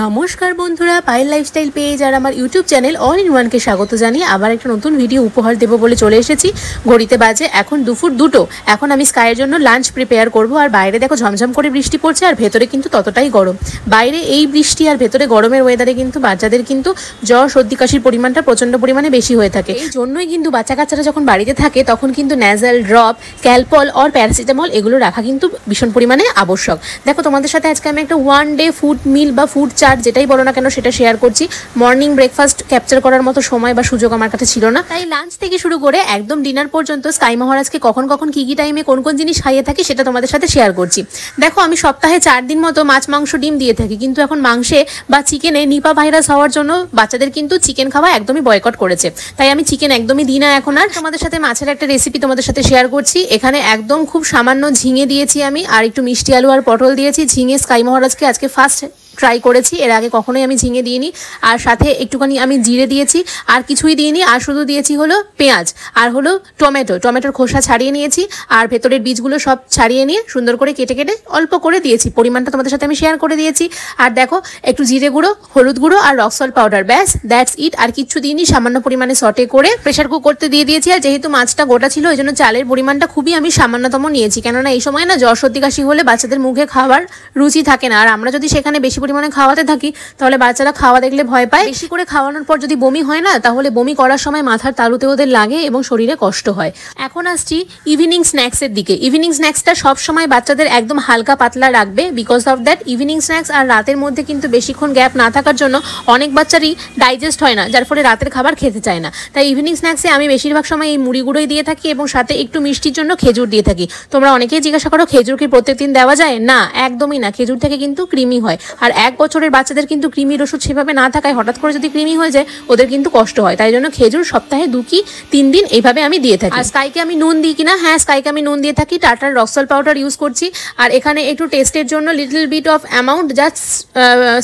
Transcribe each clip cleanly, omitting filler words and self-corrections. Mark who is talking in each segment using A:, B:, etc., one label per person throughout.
A: নমস্কার বন্ধুরা, Payel lifestyle page আর আমার ইউটিউব চ্যানেল অল ইন ওয়ানকে স্বাগত জানিয়ে আবার একটা নতুন ভিডিও উপহার দেবো বলে চলে এসেছি। ঘড়িতে বাজে এখন দুপুর 2টো। এখন আমি স্কাইয়ের জন্য লাঞ্চ প্রিপেয়ার করব। আর বাইরে দেখো ঝমঝম করে বৃষ্টি পড়ছে, আর ভেতরে কিন্তু ততটাই গরম। বাইরে এই বৃষ্টি আর ভেতরে গরমের ওয়েদারে কিন্তু বাচ্চাদের কিন্তু জ্বর সর্দি কাশির পরিমাণটা প্রচণ্ড পরিমাণে বেশি হয়ে থাকে। এই জন্যই কিন্তু বাচ্চা কাচ্চারা যখন বাড়িতে থাকে তখন কিন্তু ন্যাজাল ড্রপ, ক্যালপল আর প্যারাসিটামল এগুলো রাখা কিন্তু ভীষণ পরিমাণে আবশ্যক। দেখো তোমাদের সাথে আজকে আমি একটা 1 ডে ফুড মিল বা ফুড চার্ট যেটাই বলো না কেন সেটা শেয়ার করছি। মর্নিং ব্রেকফাস্ট ক্যাপচার করার মতো সময় বা সুযোগ আমার কাছে ছিল না, তাই লাঞ্চ থেকে শুরু করে একদম ডিনার পর্যন্ত স্কাই মহারাজকে কখন কখন কি টাইমে কোন কোন জিনিস খাইয়ে থাকি সেটা তোমাদের সাথে শেয়ার করছি। দেখো আমি সপ্তাহে 4 দিন মতো মাছ মাংস ডিম দিয়ে থাকি, কিন্তু এখন মাংসে বা চিকেনে নিপা ভাইরাস হওয়ার জন্য বাচ্চাদের কিন্তু চিকেন খাওয়া একদমই বয়কট করেছে, তাই আমি চিকেন একদমই দিই না এখন। আর তোমাদের সাথে মাছের একটা রেসিপি তোমাদের সাথে শেয়ার করছি। এখানে একদম খুব সামান্য ঝিঙে দিয়েছি আমি, আর একটু মিষ্টি আলু আর পটল দিয়েছি। ঝিঙে স্কাই মহারাজকে আজকে ফার্স্ট ট্রাই করেছি, এর আগে কখনোই আমি ঝিঙে দিইনি। আর সাথে একটুখানি আমি জিরে দিয়েছি, আর কিছুই দিইনি। আর শুধু দিয়েছি হলো পেঁয়াজ আর হলো টমেটোর খোসা ছাড়িয়ে নিয়েছি, আর ভেতরের বীজগুলো সব ছাড়িয়ে নিয়ে সুন্দর করে কেটে কেটে অল্প করে দিয়েছি। পরিমাণটা তোমাদের সাথে আমি শেয়ার করে দিয়েছি। আর দেখো একটু জিরে গুঁড়ো, হলুদ গুঁড়ো আর রক সল্ট পাউডার, ব্যাস দ্যাটস ইট। আর কিচ্ছু দিইনি, সামান্য পরিমাণে সটে করে প্রেশার কুক করতে দিয়ে দিয়েছি। আর যেহেতু মাছটা গোটা ছিল ওই জন্য চালের পরিমাণটা খুবই আমি সামান্যতম নিয়েছি, কেননা এই সময় না জ্বর সর্দি কাশি হলে বাচ্চাদের মুখে খাবার রুচি থাকে না। আর আমরা যদি সেখানে বেশি পরিমাণে খাওয়াতে থাকি তাহলে বাচ্চারা খাওয়া দেখলে ভয় পায়। বেশি করে খাওয়ানোর পর যদি বমি হয় না, তাহলে বমি করার সময় মাথার তালুতে ওদের লাগে এবং শরীরে কষ্ট হয়। এখন আসছি ইভিনিং স্ন্যাক্সের দিকে। ইভিনিং স্ন্যাক্সটা সব সময় বাচ্চাদের একদম হালকা পাতলা রাখবে, because of that evening snacks আর রাতের মধ্যে কিন্তু বেশিক্ষণ গ্যাপ না থাকার জন্য অনেক বাচ্চারই ডাইজেস্ট হয় না, যার ফলে রাতের খাবার খেতে চায় না। তাই ইভিনিং স্ন্যাক্সে আমি বেশিরভাগ সময় এই মুড়ি গুঁড়োই দিয়ে থাকি এবং সাথে একটু মিষ্টির জন্য খেজুর দিয়ে থাকি। তোমরা অনেকেই জিজ্ঞাসা করো খেজুর কি প্রত্যেকদিন দেওয়া যায়? না, একদমই না। খেজুর থেকে কিন্তু ক্রিমি হয়, আর 1 বছরের বাচ্চাদের কিন্তু ক্রিমির ওষুধ সেভাবে না থাকায় হঠাৎ করে যদি ক্রিমি হয়ে যায় ওদের কিন্তু কষ্ট হয়। তাই জন্য খেজুর সপ্তাহে 2 কি 3 দিন এইভাবে আমি দিয়ে থাকি। আর স্কাইকে আমি নুন দিই কিনা? হ্যাঁ, স্কাইকে আমি নুন দিয়ে থাকি। টাটার রক সল্ট পাউডার ইউজ করছি। আর এখানে একটু টেস্টের জন্য little bit of amount just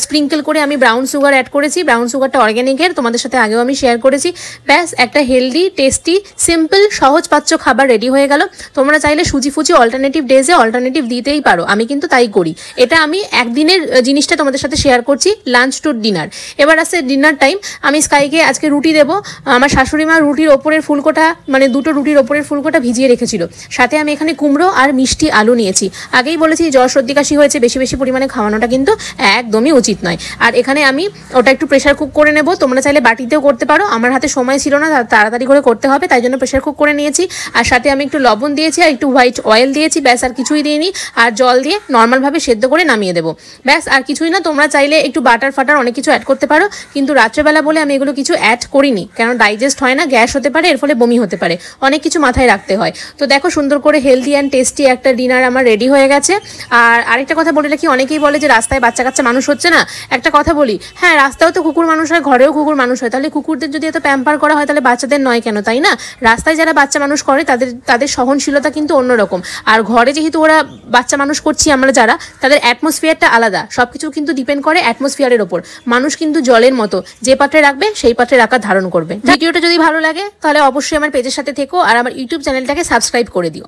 A: sprinkle করে আমি ব্রাউন সুগার অ্যাড করেছি। ব্রাউন সুগারটা অর্গ্যানিকের, তোমাদের সাথে আগেও আমি শেয়ার করেছি। ব্যাস একটা হেলদি, টেস্টি, সিম্পল, সহজ পাচ্য খাবার রেডি হয়ে গেল। তোমরা চাইলে সুজি ফুজি অল্টারনেটিভ ডেজে অল্টারনেটিভ দিতেই পারো, আমি কিন্তু তাই করি। এটা আমি একদিনের জিনিসটা তোমাদের সাথে শেয়ার করছি, লাঞ্চ টু ডিনার। এবার আসছে ডিনার টাইম। আমি স্কাইকে আজকে রুটি দেবো। আমার শাশুড়ি মা রুটির ওপরের ফুলকোটা, মানে 2টো রুটির ওপরের ফুলকোটা ভিজিয়ে রেখেছিল। সাথে আমি এখানে কুমড়ো আর মিষ্টি আলু নিয়েছি। আগেই বলেছি জ্বর সর্দি কাশি হয়েছে, বেশি বেশি পরিমাণে খাওয়ানোটা কিন্তু একদমই উচিত নয়। আর এখানে আমি ওটা একটু প্রেশার কুক করে নেব। তোমরা চাইলে বাটিতেও করতে পারো, আমার হাতে সময় ছিল না, তাড়াতাড়ি করে করতে হবে, তাই জন্য প্রেশার কুক করে নিয়েছি। আর সাথে আমি একটু লবণ দিয়েছি আর একটু হোয়াইট অয়েল দিয়েছি, ব্যাস আর কিছুই দিইনি। আর জল দিয়ে নর্মালভাবে সেদ্ধ করে নামিয়ে দেবো, ব্যাস আর কিছুই না। তোমরা চাইলে একটু বাটার ফাটার অনেক কিছু অ্যাড করতে পারো, কিন্তু রাত্রেবেলা বলে আমি এগুলো কিছু অ্যাড করিনি, কেন ডাইজেস্ট হয় না, গ্যাস হতে পারে, এর ফলে বমি হতে পারে, অনেক কিছু মাথায় রাখতে হয়। তো দেখো সুন্দর করে হেলদি অ্যান্ড টেস্টি একটা ডিনার আমার রেডি হয়ে গেছে। আর আরেকটা কথা বলে রাখি, অনেকেই বলে যে রাস্তায় বাচ্চা কাচ্চা মানুষ হচ্ছে না। একটা কথা বলি, হ্যাঁ রাস্তায়ও তো কুকুর মানুষ হয়, ঘরেও কুকুর মানুষ হয়, তাহলে কুকুরদের যদি এত প্যাম্পার করা হয় তাহলে বাচ্চাদের নয় কেন, তাই না? রাস্তায় যারা বাচ্চা মানুষ করে তাদের সহনশীলতা কিন্তু অন্যরকম, আর ঘরে যেহেতু ওরা বাচ্চা মানুষ করছি আমরা যারা, তাদের অ্যাটমসফিয়ারটা আলাদা। সবকিছু কিন্তু ডিপেন্ড করে অ্যাটমসফিয়ারের ওপর। মানুষ কিন্তু জলের মতো, যে পাত্রে রাখবে সেই পাত্রে রাখার ধারণ করবে। ভিডিওটা যদি ভালো লাগে তাহলে অবশ্যই আমার পেজের সাথে থেকো আর আমার ইউটিউব চ্যানেলটাকে সাবস্ক্রাইব করে দিও।